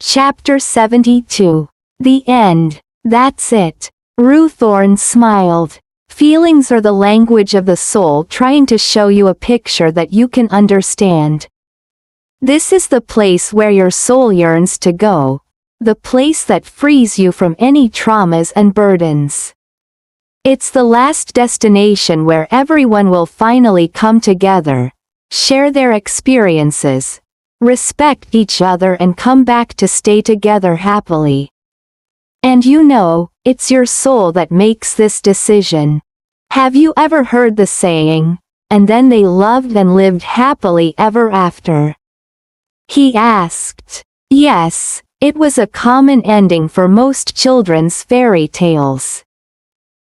Chapter 72. The End. That's it. Ruthorn smiled. Feelings are the language of the soul, trying to show you a picture that you can understand. This is the place where your soul yearns to go, the place that frees you from any traumas and burdens. It's the last destination where everyone will finally come together, share their experiences, respect each other, and come back to stay together happily. And you know, it's your soul that makes this decision. Have you ever heard the saying, "And then they loved and lived happily ever after"? He asked. Yes, it was a common ending for most children's fairy tales.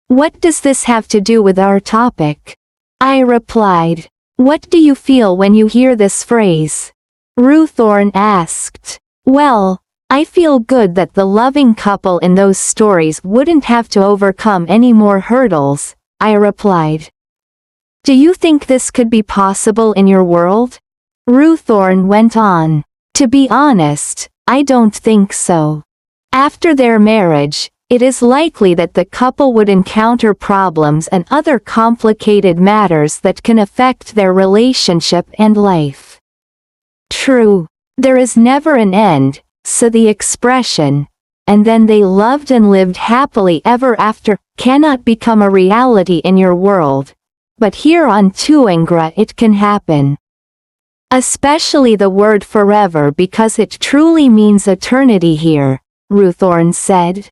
What does this have to do with our topic? I replied. What do you feel when you hear this phrase? Ruthorn asked. Well, I feel good that the loving couple in those stories wouldn't have to overcome any more hurdles, I replied. Do you think this could be possible in your world? Ruthorn went on. To be honest, I don't think so. After their marriage, it is likely that the couple would encounter problems and other complicated matters that can affect their relationship and life. True. There is never an end, so the expression, "and then they loved and lived happily ever after," cannot become a reality in your world, but here on Tuangra it can happen. Especially the word forever, because it truly means eternity here, Ruthorn said.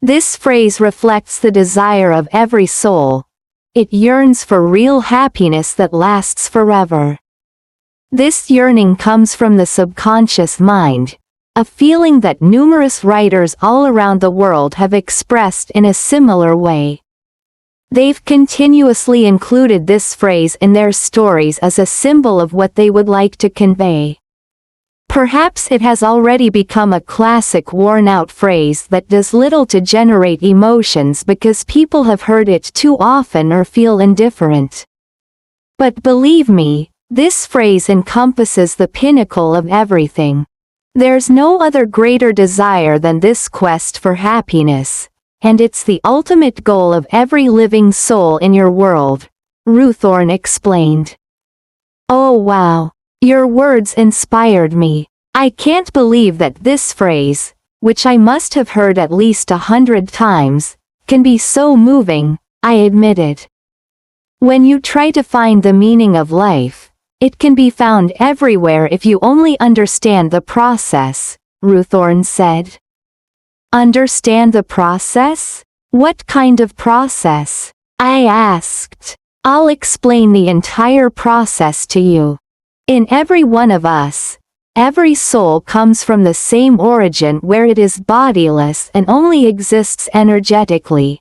This phrase reflects the desire of every soul. It yearns for real happiness that lasts forever. This yearning comes from the subconscious mind, a feeling that numerous writers all around the world have expressed in a similar way. They've continuously included this phrase in their stories as a symbol of what they would like to convey. Perhaps it has already become a classic worn-out phrase that does little to generate emotions because people have heard it too often or feel indifferent. But believe me, this phrase encompasses the pinnacle of everything. There's no other greater desire than this quest for happiness, and it's the ultimate goal of every living soul in your world, Ruthorn explained. Oh wow, your words inspired me. I can't believe that this phrase, which I must have heard at least 100 times, can be so moving, I admitted. When you try to find the meaning of life, it can be found everywhere if you only understand the process, Ruthorn said. Understand the process? What kind of process? I asked. I'll explain the entire process to you. In every one of us, every soul comes from the same origin where it is bodiless and only exists energetically.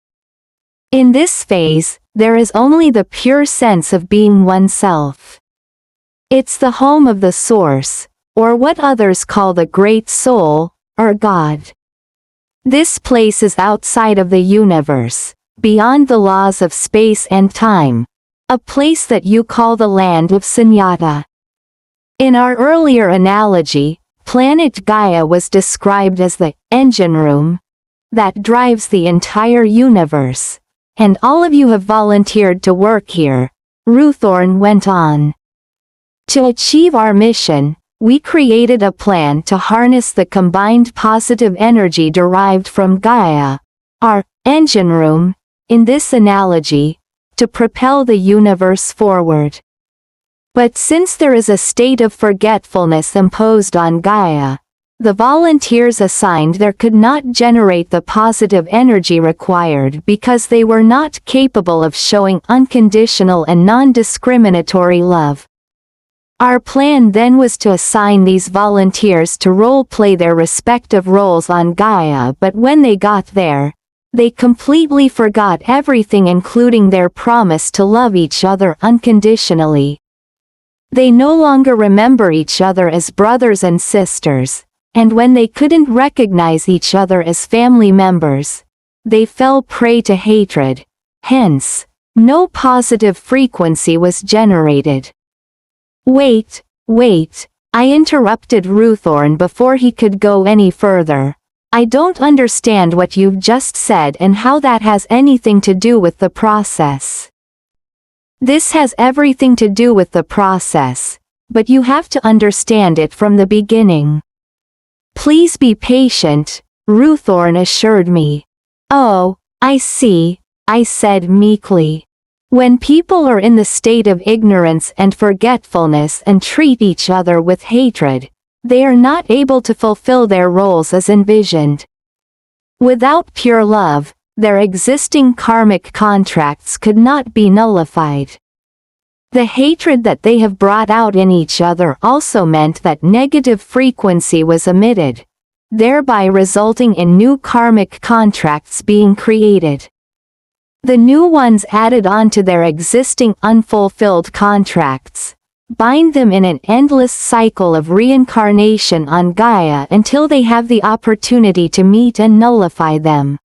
In this phase, there is only the pure sense of being oneself. It's the home of the Source, or what others call the Great Soul, or God. This place is outside of the universe, beyond the laws of space and time, a place that you call the land of Sunyata. In our earlier analogy, planet Gaia was described as the engine room that drives the entire universe, and all of you have volunteered to work here, Ruthorn went on. To achieve our mission, we created a plan to harness the combined positive energy derived from Gaia, our engine room, in this analogy, to propel the universe forward. But since there is a state of forgetfulness imposed on Gaia, the volunteers assigned there could not generate the positive energy required because they were not capable of showing unconditional and non-discriminatory love. Our plan then was to assign these volunteers to role-play their respective roles on Gaia, but when they got there, they completely forgot everything, including their promise to love each other unconditionally. They no longer remember each other as brothers and sisters, and when they couldn't recognize each other as family members, they fell prey to hatred. Hence, no positive frequency was generated. Wait, I interrupted Ruthorn before he could go any further. I don't understand what you've just said and how that has anything to do with the process. This has everything to do with the process, but you have to understand it from the beginning. Please be patient, Ruthorn assured me. Oh, I see, I said meekly. When people are in the state of ignorance and forgetfulness and treat each other with hatred, they are not able to fulfill their roles as envisioned. Without pure love, their existing karmic contracts could not be nullified. The hatred that they have brought out in each other also meant that negative frequency was emitted, thereby resulting in new karmic contracts being created. The new ones added on to their existing unfulfilled contracts, bind them in an endless cycle of reincarnation on Gaia until they have the opportunity to meet and nullify them.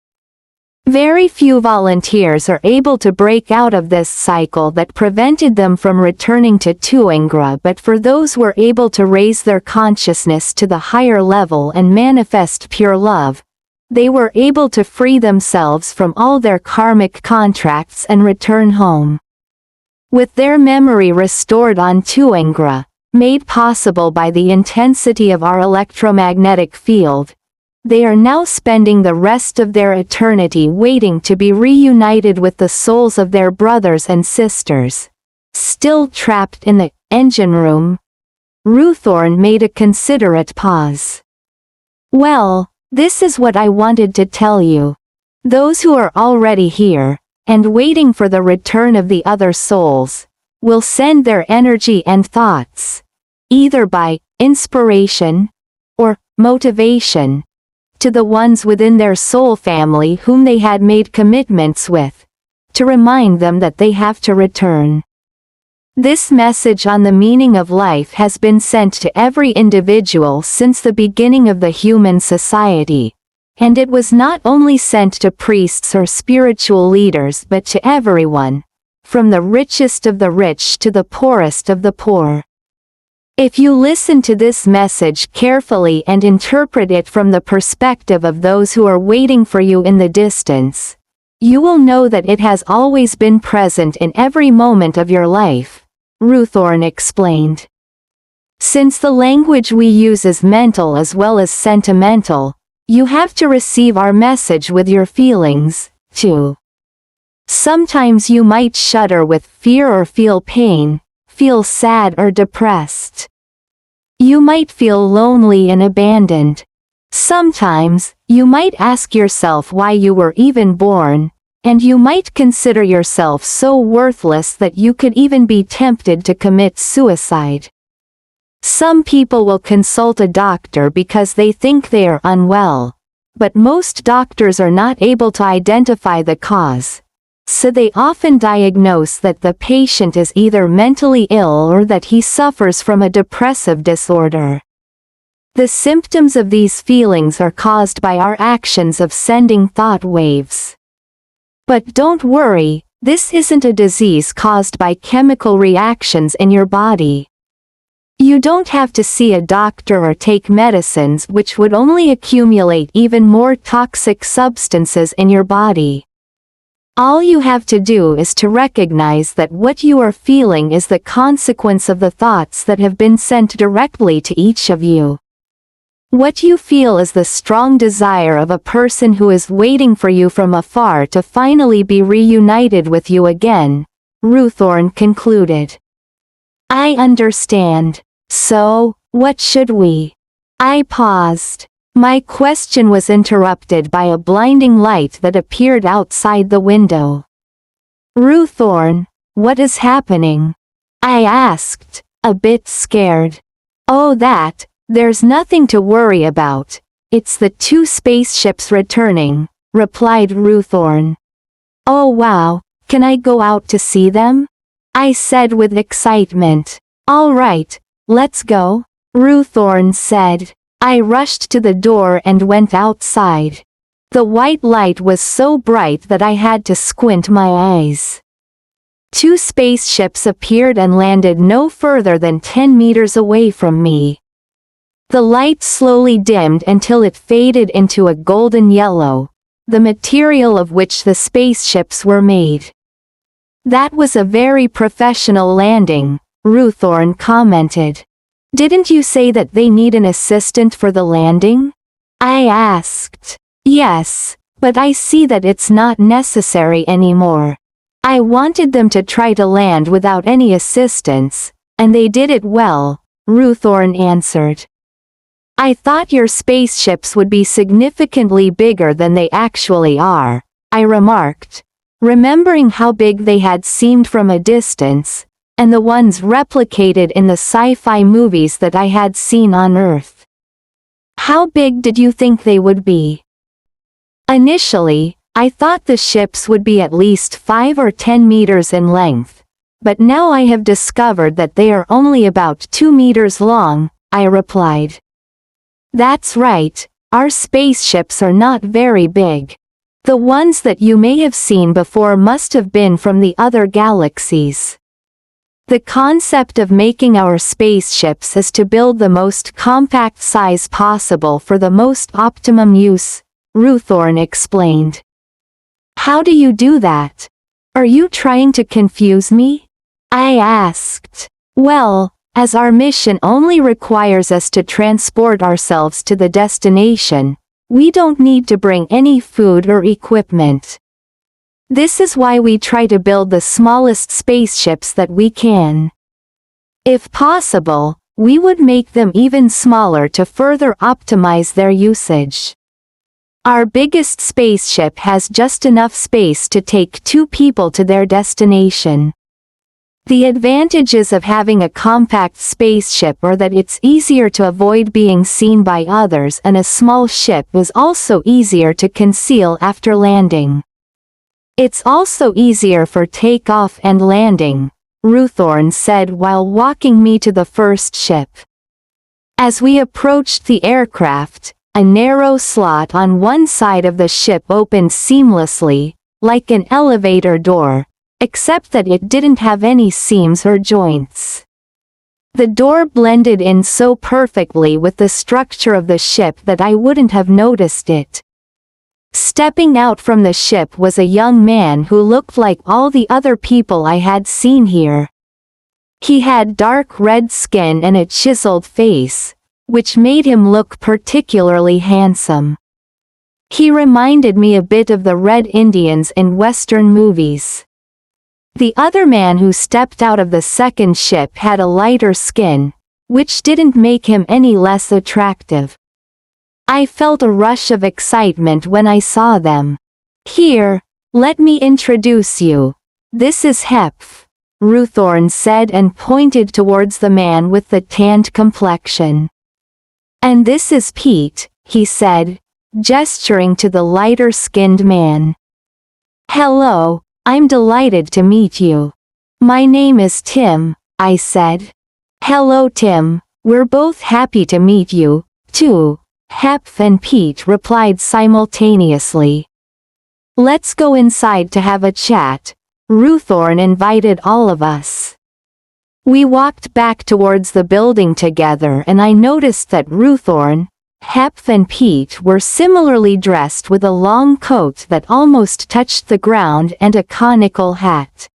Very few volunteers are able to break out of this cycle that prevented them from returning to Tuangra, but for those who are able to raise their consciousness to the higher level and manifest pure love, they were able to free themselves from all their karmic contracts and return home. With their memory restored on Tuangra, made possible by the intensity of our electromagnetic field, they are now spending the rest of their eternity waiting to be reunited with the souls of their brothers and sisters, still trapped in the engine room. Ruthorn made a considerate pause. Well, this is what I wanted to tell you. Those who are already here, and waiting for the return of the other souls, will send their energy and thoughts, either by inspiration or motivation, to the ones within their soul family whom they had made commitments with, to remind them that they have to return. This message on the meaning of life has been sent to every individual since the beginning of the human society, and it was not only sent to priests or spiritual leaders but to everyone, from the richest of the rich to the poorest of the poor. If you listen to this message carefully and interpret it from the perspective of those who are waiting for you in the distance, you will know that it has always been present in every moment of your life, Ruthorn explained. Since the language we use is mental as well as sentimental, you have to receive our message with your feelings, too. Sometimes you might shudder with fear or feel pain, feel sad or depressed. You might feel lonely and abandoned. Sometimes, you might ask yourself why you were even born, and you might consider yourself so worthless that you could even be tempted to commit suicide. Some people will consult a doctor because they think they are unwell, but most doctors are not able to identify the cause, so they often diagnose that the patient is either mentally ill or that he suffers from a depressive disorder. The symptoms of these feelings are caused by our actions of sending thought waves. But don't worry, this isn't a disease caused by chemical reactions in your body. You don't have to see a doctor or take medicines which would only accumulate even more toxic substances in your body. All you have to do is to recognize that what you are feeling is the consequence of the thoughts that have been sent directly to each of you. What you feel is the strong desire of a person who is waiting for you from afar to finally be reunited with you again, Ruthorn concluded. I understand. So, what should we? I paused. My question was interrupted by a blinding light that appeared outside the window. Ruthorn, what is happening? I asked, a bit scared. Oh, there's nothing to worry about. It's the 2 spaceships returning, replied Ruthorn. Oh wow, can I go out to see them? I said with excitement. All right, let's go, Ruthorn said. I rushed to the door and went outside. The white light was so bright that I had to squint my eyes. 2 spaceships appeared and landed no further than 10 meters away from me. The light slowly dimmed until it faded into a golden yellow, the material of which the spaceships were made. That was a very professional landing, Ruthorn commented. Didn't you say that they need an assistant for the landing? I asked. Yes, but I see that it's not necessary anymore. I wanted them to try to land without any assistance, and they did it well, Ruthorn answered. I thought your spaceships would be significantly bigger than they actually are, I remarked, remembering how big they had seemed from a distance, and the ones replicated in the sci-fi movies that I had seen on Earth. How big did you think they would be? Initially, I thought the ships would be at least 5 or 10 meters in length, but now I have discovered that they are only about 2 meters long, I replied. That's right, our spaceships are not very big. The ones that you may have seen before must have been from the other galaxies. The concept of making our spaceships is to build the most compact size possible for the most optimum use, Ruthorn explained. How do you do that? Are you trying to confuse me? I asked. Well, as our mission only requires us to transport ourselves to the destination, we don't need to bring any food or equipment. This is why we try to build the smallest spaceships that we can. If possible, we would make them even smaller to further optimize their usage. Our biggest spaceship has just enough space to take 2 people to their destination. The advantages of having a compact spaceship are that it's easier to avoid being seen by others, and a small ship is also easier to conceal after landing. It's also easier for takeoff and landing, Ruthorn said while walking me to the first ship. As we approached the aircraft, a narrow slot on one side of the ship opened seamlessly, like an elevator door, except that it didn't have any seams or joints. The door blended in so perfectly with the structure of the ship that I wouldn't have noticed it. Stepping out from the ship was a young man who looked like all the other people I had seen here. He had dark red skin and a chiseled face, which made him look particularly handsome. He reminded me a bit of the Red Indians in Western movies. The other man who stepped out of the second ship had a lighter skin, which didn't make him any less attractive. I felt a rush of excitement when I saw them. Here, let me introduce you. This is Heph, Ruthorn said and pointed towards the man with the tanned complexion. And this is Pete, he said, gesturing to the lighter-skinned man. Hello, I'm delighted to meet you. My name is Tim, I said. Hello Tim, we're both happy to meet you, too, Heph and Pete replied simultaneously. Let's go inside to have a chat, Ruthorn invited all of us. We walked back towards the building together and I noticed that Ruthorn, Heph and Pete were similarly dressed with a long coat that almost touched the ground and a conical hat.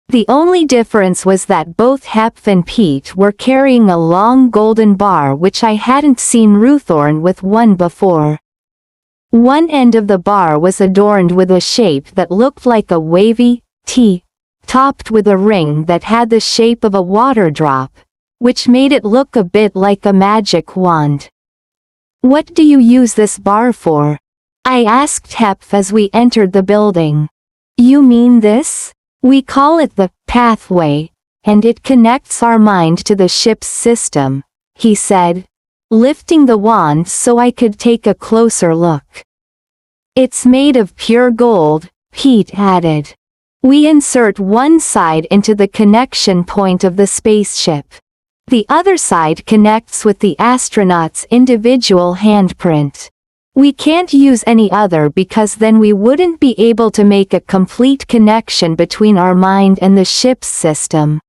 The only difference was that both Heph and Pete were carrying a long golden bar, which I hadn't seen Ruthorn with one before. One end of the bar was adorned with a shape that looked like a wavy T, topped with a ring that had the shape of a water drop, which made it look a bit like a magic wand. What do you use this bar for? I asked Heph as we entered the building. You mean this? We call it the pathway, and it connects our mind to the ship's system, he said, lifting the wand so I could take a closer look. It's made of pure gold, Pete added. We insert one side into the connection point of the spaceship. The other side connects with the astronaut's individual handprint. We can't use any other because then we wouldn't be able to make a complete connection between our mind and the ship's system.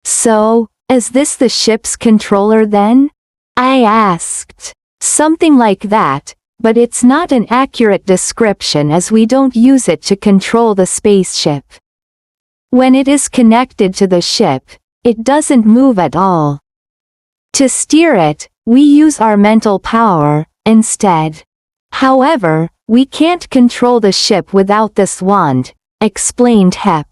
So, is this the ship's controller then? I asked. Something like that, but it's not an accurate description as we don't use it to control the spaceship. When it is connected to the ship, it doesn't move at all. To steer it, we use our mental power, instead. However, we can't control the ship without this wand, explained Hep.